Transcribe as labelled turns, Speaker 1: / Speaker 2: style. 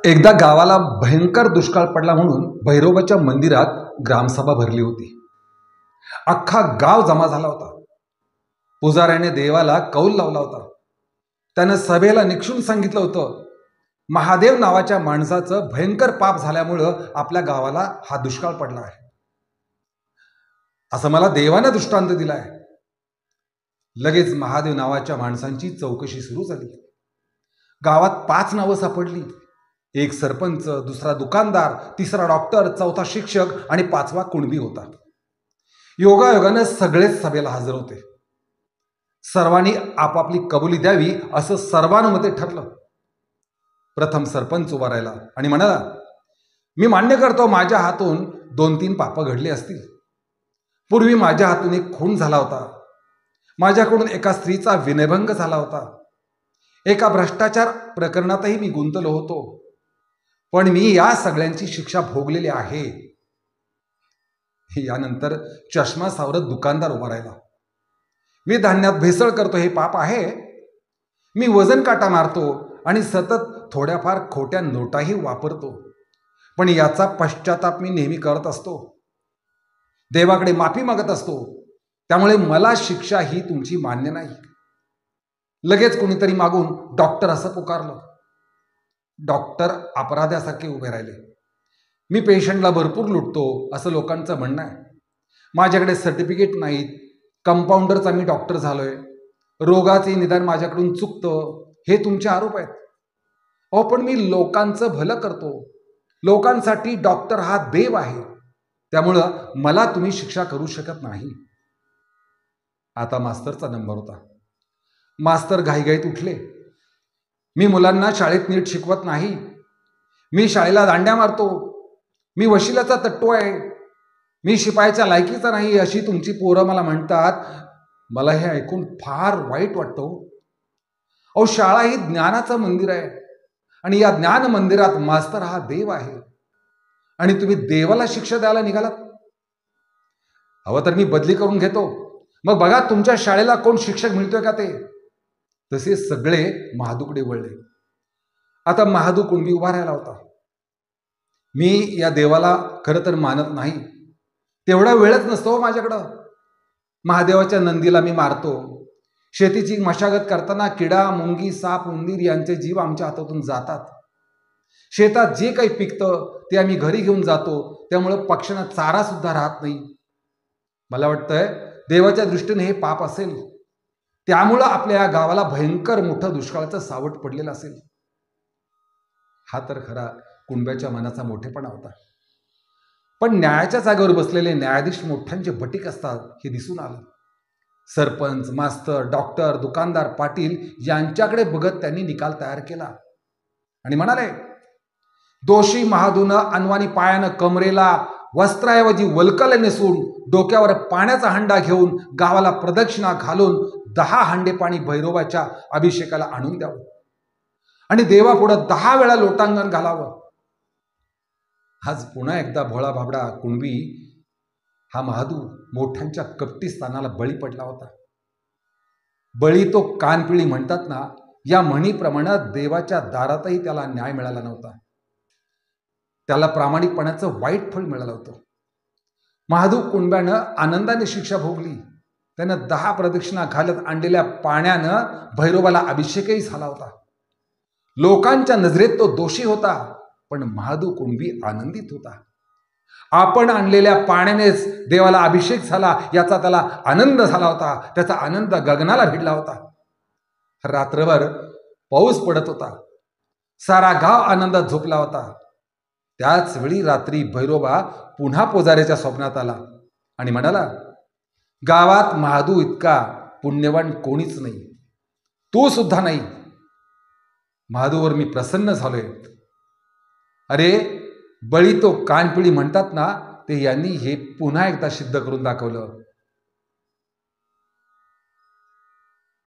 Speaker 1: एकदा गावाला भयंकर दुष्काळ पडला म्हणून भैरोबाच्या मंदिरात ग्रामसभा भरली होती. अख्खा गाव जमा झाला होता. पुजाऱ्याने देवाला कौल लावला होता. त्यानं सभेला निक्षून सांगितलं होतं, महादेव नावाच्या माणसाचं भयंकर पाप झाल्यामुळं आपल्या गावाला हा दुष्काळ पडला आहे, असं मला देवानं दृष्टांत दिलाय. लगेच महादेव नावाच्या माणसांची चौकशी सुरू झाली. गावात 5 नावं सापडली. एक सरपंच, दुसरा दुकानदार, तिसरा डॉक्टर, चौथा शिक्षक आणि 5वा कुणबी होता. योगायोगानं सगळेच सभेला हजर होते. सर्वांनी आपापली कबुली द्यावी असं सर्वानुमते ठरलं. प्रथम सरपंच उभा राहिला आणि म्हणाला, मी मान्य करतो, माझ्या हातून 2-3 पापं घडली असतील. पूर्वी माझ्या हातून एक खून झाला होता. माझ्याकडून एका स्त्रीचा विनयभंग झाला होता. एका भ्रष्टाचार प्रकरणातही मी गुंतलो होतो. पण मी या सगळ्यांची शिक्षा भोगलेली आहे. यानंतर चष्मा सावरत दुकानदार उभा राहिला. मी धान्यात भेसळ करतो हे पाप आहे. मी वजन काटा मारतो आणि सतत थोड्याफार खोट्या नोटाही वापरतो, पण याचा पश्चाताप मी नेहमी करत असतो. देवाकडे माफी मागत असतो. त्यामुळे मला शिक्षा ही तुमची मान्य नाही. लगेच कोणीतरी मागून डॉक्टर असं पुकारलं. डॉक्टर अपराध्यासारखे उभे राहिले. मी पेशंटला भरपूर लुटतो असं लोकांचं म्हणणं आहे. माझ्याकडे सर्टिफिकेट नाहीत. कंपाऊंडरचा मी डॉक्टर झालोय. रोगाचे निदान माझ्याकडून चुकतं हे तुमचे आरोप आहेत. पण मी लोकांचं भलं करतो. लोकांसाठी डॉक्टर हा देव आहे. त्यामुळं मला तुम्ही शिक्षा करू शकत नाही. आता मास्तरचा नंबर होता. मास्तर घाईघाईत उठले. मी मुलांना शाळेत नीट शिकवत नाही. मी शाळेला दांड्या मारतो. मी वशिलाचा तट्टू आहे. मी शिपायाच्या लायकीचा नाही अशी तुमची पोरं मला म्हणतात. मला हे ऐकून फार वाईट वाटतं. शाळा ही ज्ञानाचं मंदिर आहे आणि या ज्ञान मंदिरात मास्तर हा देव आहे आणि तुम्ही देवाला शिक्षा द्यायला निघालात. हवं तर मी बदली करून घेतो. मग बघा तुमच्या शाळेला कोण शिक्षक मिळतोय का ते. तसे सगळे महादूकडे वळले. आता महादू कुणबी उभा राहिला होता. मी या देवाला खरं तर मानत नाही. तेवढा वेळच नसतो माझ्याकडं. महादेवाच्या नंदीला मी मारतो. शेतीची मशागत करताना किडा, मुंगी, साप, उंदीर यांचे जीव आमच्या हातातून जातात. शेतात जे काही पिकतं ते आम्ही घरी घेऊन जातो. त्यामुळं पक्ष्यांना चारा सुद्धा राहत नाही. मला वाटतंय देवाच्या दृष्टीने हे पाप असेल. त्यामुळं आपल्या या गावाला भयंकर मोठं दुष्काळाचं सावट पडलेलं असेल. हा तर खरा कुणब्याच्या मनाचा मोठेपणा होता. पण न्यायाच्या जागेवर बसलेले न्यायाधीश मोठ्यांचे बटीक असतात हे दिसून आलं. सरपंच, मास्तर, डॉक्टर, दुकानदार, पाटील यांच्याकडे बघत त्यांनी निकाल तयार केला आणि म्हणाले, दोषी महादूनं अनवाणी पायानं कमरेला वस्त्राऐवजी वल्कल नेसून डोक्यावर पाण्याचा हंडा घेऊन गावाला प्रदक्षिणा घालून 10 हांडे पाणी भैरोबाच्या अभिषेकाला आणून द्यावं आणि देवापुढं 10 वेळा लोटांगण घालावं. आज पुन्हा एकदा भोळा भाबडा कुणबी हा महादू मोठ्यांच्या कपटीस्थानाला बळी पडला होता. बळी तो कानपिळी म्हणतात ना, या म्हणीप्रमाणे देवाच्या दारातही त्याला न्याय मिळाला नव्हता. त्याला प्रामाणिकपणाचं वाईट फळ मिळालं होतं. महादू कुणब्यानं आनंदाने शिक्षा भोगली. त्यानं 10 प्रदक्षिणा घालत आणलेल्या पाण्यानं भैरोबाला अभिषेकही झाला होता. लोकांच्या नजरेत तो दोषी होता, पण महादू कुणबी आनंदित होता. आपण आणलेल्या पाण्यानेच देवाला अभिषेक झाला याचा त्याला आनंद झाला होता. त्याचा आनंद गगनाला भिडला होता. रात्रभर पाऊस पडत होता. सारा गाव आनंदात झोपला होता. त्याच वेळी रात्री भैरोबा पुन्हा पुजाऱ्याच्या स्वप्नात आला आणि म्हणाला, गावात महादू इतका पुण्यवान कोणीच नाही. तू सुद्धा नाही. महादूवर मी प्रसन्न झालोय. अरे, बळी तो कानपिळी म्हणतात ना, ते यांनी हे पुन्हा एकदा सिद्ध करून दाखवलं.